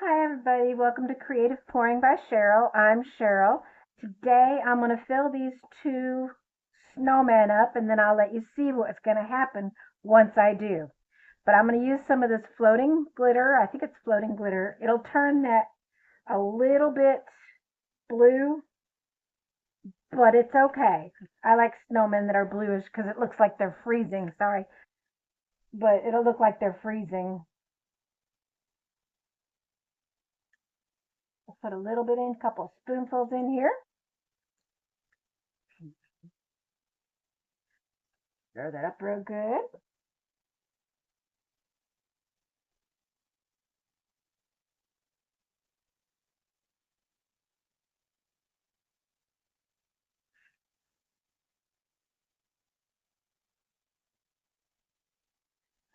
Hi everybody, welcome to Creative Pouring by Cheryl. I'm Cheryl. Today I'm going to fill these two snowmen up and then I'll let you see what's going to happen once I do. But I'm going to use some of this floating glitter. I think it's floating glitter. It'll turn that a little bit blue, but it's okay. I like snowmen that are bluish because it looks like they're freezing. Sorry, but it'll look like they're freezing. I'll put a little bit in, a couple spoonfuls in here. Stir that up real good.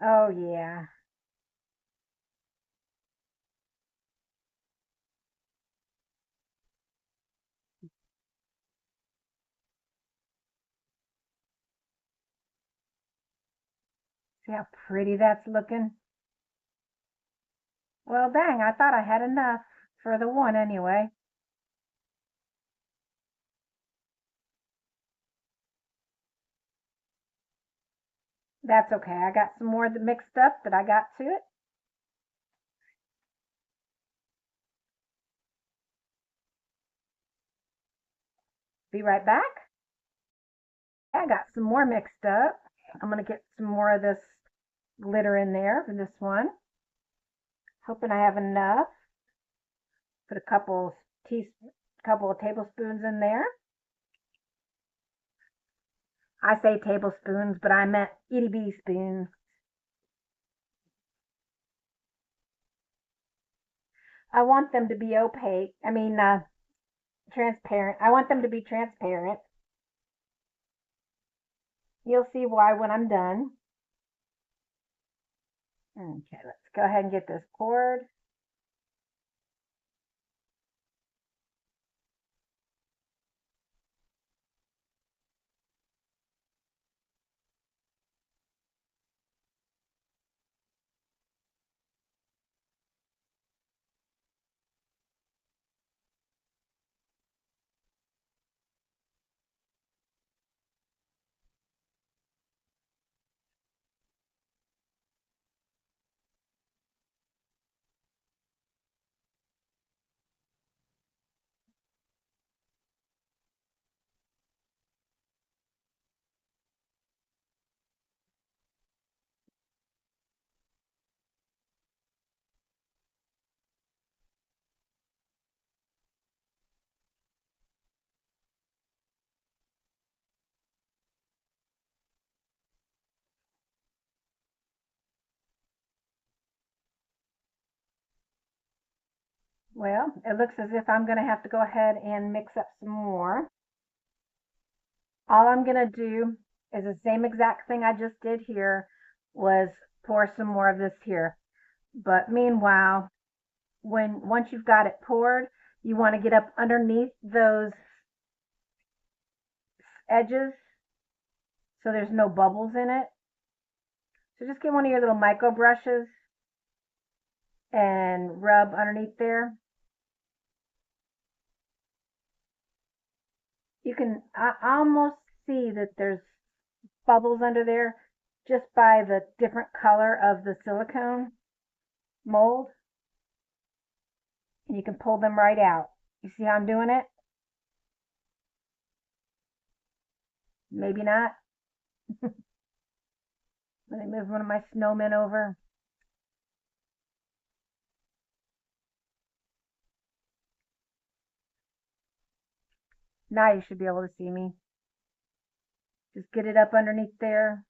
Oh yeah. See how pretty that's looking? Well, dang, I thought I had enough for the one anyway. That's okay. I got some more that mixed up that I got to it. Be right back. I got some more mixed up. I'm going to get some more of this glitter in there for this one. Hoping I have enough. Put a couple of tablespoons in there. I say tablespoons, but I meant itty bitty spoons. I want them to be opaque. Transparent. I want them to be transparent. You'll see why when I'm done. Okay, let's go ahead and get this poured. Well, it looks as if I'm going to have to go ahead and mix up some more. All I'm going to do is the same exact thing I just did here, was pour some more of this here. But meanwhile, once you've got it poured, you want to get up underneath those edges so there's no bubbles in it. So just get one of your little micro brushes and rub underneath there. You can almost see that there's bubbles under there just by the different color of the silicone mold. And you can pull them right out. You see how I'm doing it? Maybe not. Let me move one of my snowmen over. Now you should be able to see me. Just get it up underneath there.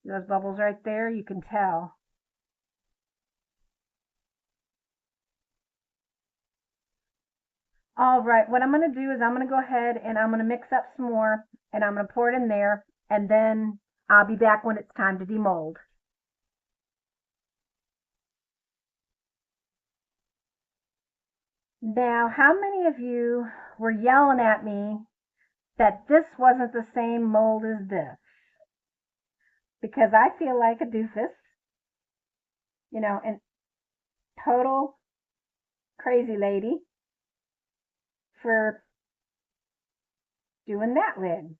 See those bubbles right there? You can tell. All right, what I'm going to do is I'm going to go ahead and I'm going to mix up some more and I'm going to pour it in there and then I'll be back when it's time to demold. Now, how many of you were yelling at me that this wasn't the same mold as this? because I feel like a doofus, and total crazy lady for doing that lid.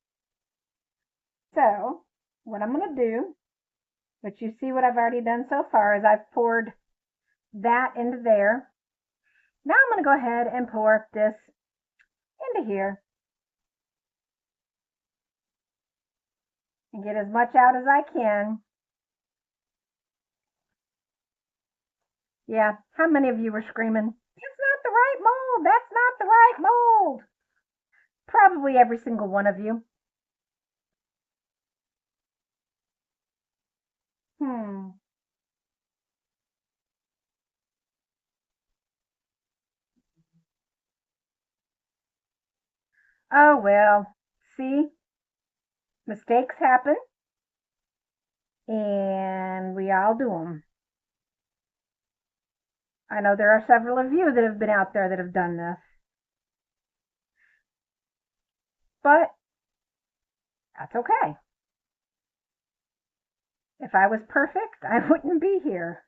So what I'm going to do, but you see what I've already done so far, is I've poured that into there. Now I'm going to go ahead and pour this into here and get as much out as I can. Yeah, how many of you were screaming, "That's not the right mold, that's not the right mold"? Probably every single one of you. Hmm. Oh well, see, mistakes happen and we all do them. I know there are several of you that have been out there that have done this, but that's okay. If I was perfect, I wouldn't be here.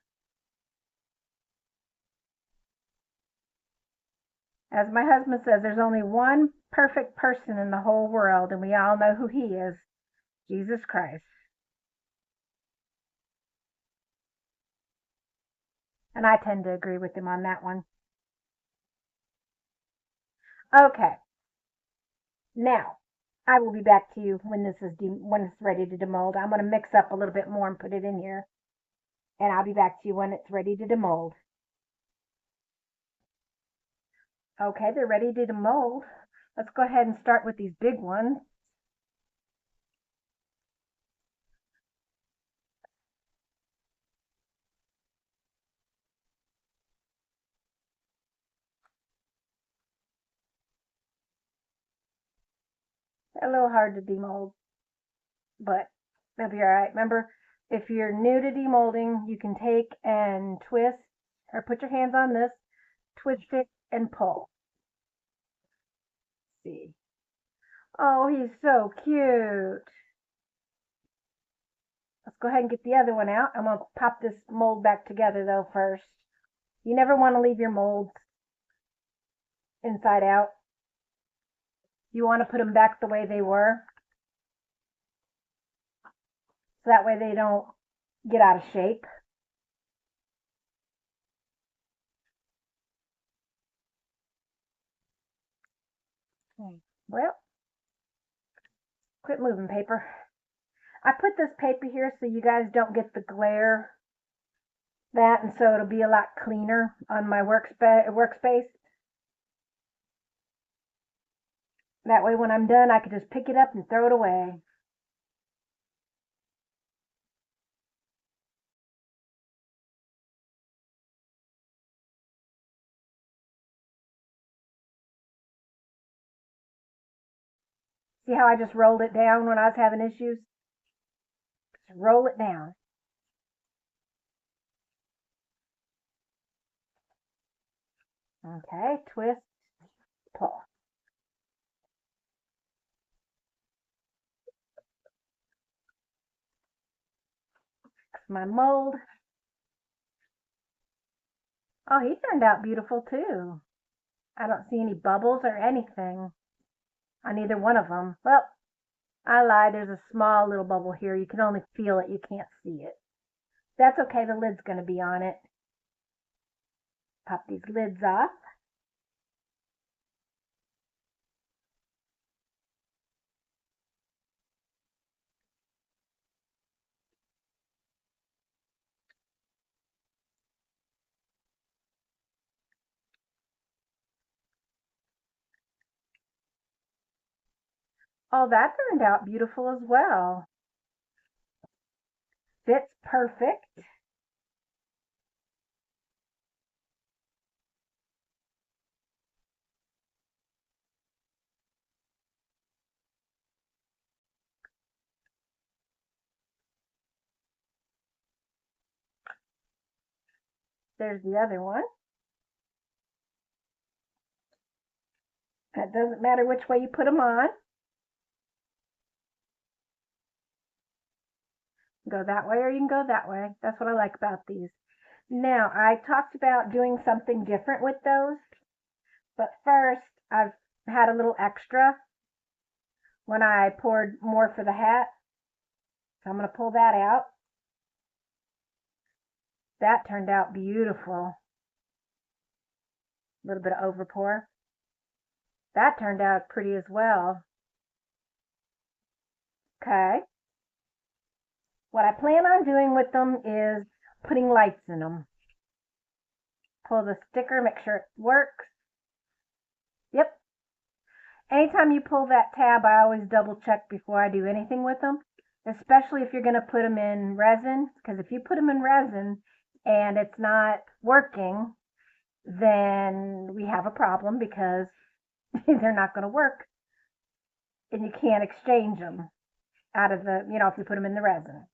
As my husband says, there's only one perfect person in the whole world, and we all know who he is, Jesus Christ. And I tend to agree with him on that one. Okay, now I will be back to you when when it's ready to demold. I'm going to mix up a little bit more and put it in here, and I'll be back to you when it's ready to demold. Okay, they're ready to demold. Let's go ahead and start with these big ones. They're a little hard to demold, but they'll be all right. Remember, if you're new to demolding, you can take and twist or put your hands on this, twist it, and pull. See. Oh, he's so cute. Let's go ahead and get the other one out. I'm going to pop this mold back together though first. You never want to leave your molds inside out. You want to put them back the way they were. So that way they don't get out of shape. Well, quit moving paper. I put this paper here so you guys don't get the glare and so it'll be a lot cleaner on my workspace. That way when I'm done I can just pick it up and throw it away. See how I just rolled it down when I was having issues? Just roll it down. Okay, twist, pull. My mold. Oh, he turned out beautiful too. I don't see any bubbles or anything on either one of them. Well, I lied. There's a small little bubble here. You can only feel it. You can't see it. That's okay. The lid's going to be on it. Pop these lids off. Oh, that turned out beautiful as well. Fits perfect. There's the other one. It doesn't matter which way you put them on. go that way or you can go that way. That's what I like about these. Now, I talked about doing something different with those, but first I've had a little extra when I poured more for the hat. So I'm going to pull that out. That turned out beautiful. A little bit of over pour. That turned out pretty as well. Okay. What I plan on doing with them is putting lights in them. Pull the sticker, make sure it works. Yep. Anytime you pull that tab, I always double check before I do anything with them, especially if you're going to put them in resin, because if you put them in resin and it's not working, then we have a problem because they're not going to work and you can't exchange them out of the, if you put them in the resin.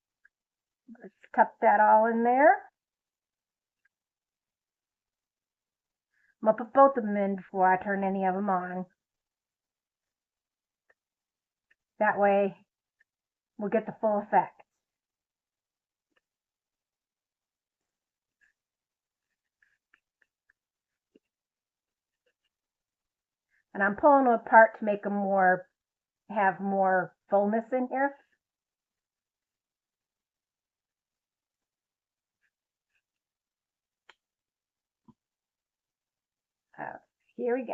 Let's tuck that all in there. I'm going to put both of them in before I turn any of them on. That way we'll get the full effect. And I'm pulling them apart to make them have more fullness in here. Here we go.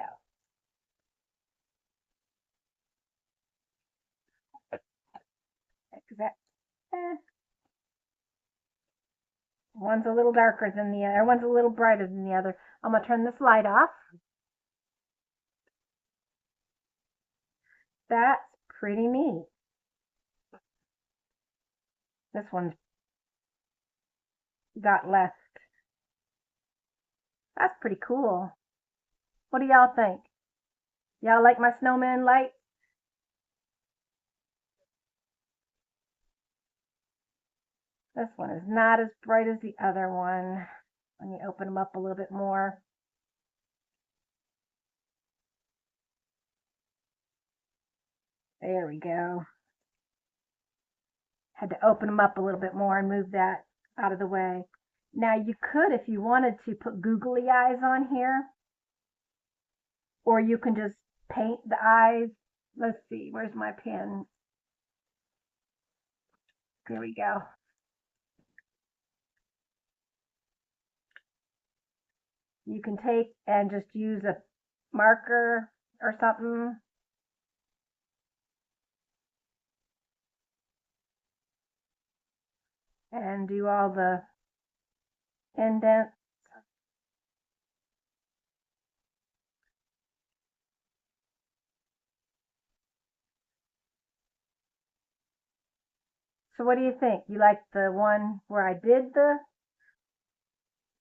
One's a little darker than the other. One's a little brighter than the other. I'm going to turn this light off. That's pretty neat. This one's got left. That's pretty cool. What do y'all think? Y'all like my snowman light? This one is not as bright as the other one. Let me open them up a little bit more. There we go. Had to open them up a little bit more and move that out of the way. Now you could, if you wanted to, put googly eyes on here. Or you can just paint the eyes. Let's see, where's my pen? There we go. You can take and just use a marker or something. And do all the indents. So what do you think? You like the one where I did the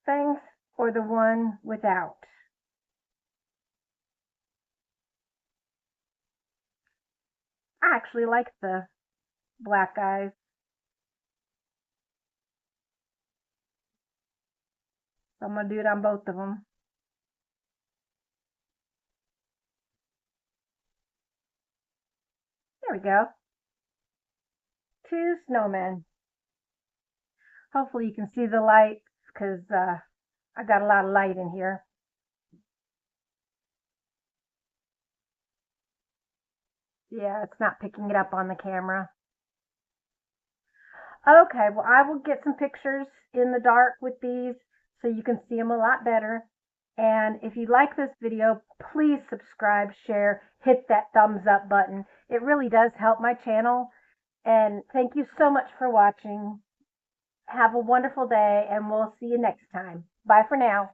things or the one without? I actually like the black eyes. So I'm going to do it on both of them. There we go. 2 snowmen. Hopefully you can see the light because I got a lot of light in here. Yeah, it's not picking it up on the camera. Okay, well, I will get some pictures in the dark with these so you can see them a lot better. And if you like this video, please subscribe, share, hit that thumbs up button. It really does help my channel. And thank you so much for watching. Have a wonderful day, and we'll see you next time. Bye for now.